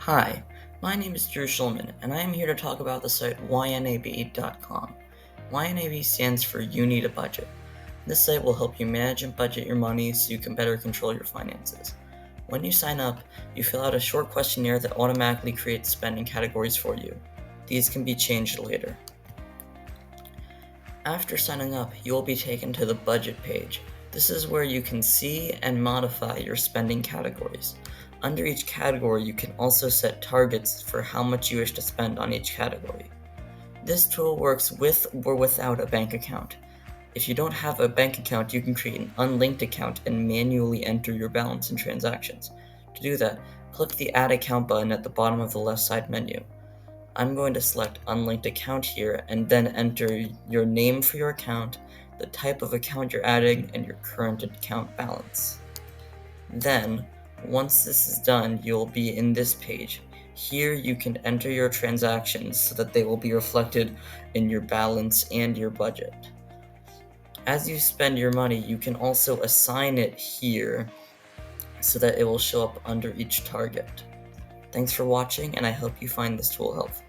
Hi, my name is Drew Schulman, and I am here to talk about the site YNAB.com. YNAB stands for You Need a Budget. This site will help you manage and budget your money so you can better control your finances. When you sign up, you fill out a short questionnaire that automatically creates spending categories for you. These can be changed later. After signing up, you will be taken to the budget page. This is where you can see and modify your spending categories. Under each category, you can also set targets for how much you wish to spend on each category. This tool works with or without a bank account. If you don't have a bank account, you can create an unlinked account and manually enter your balance and transactions. To do that, click the Add Account button at the bottom of the left side menu. I'm going to select Unlinked Account here and then enter your name for your account, the type of account you're adding, and your current account balance. Then, once this is done, you'll be in this page. Here you can enter your transactions so that they will be reflected in your balance and your budget. As you spend your money, you can also assign it here so that it will show up under each target. Thanks for watching, and I hope you find this tool helpful.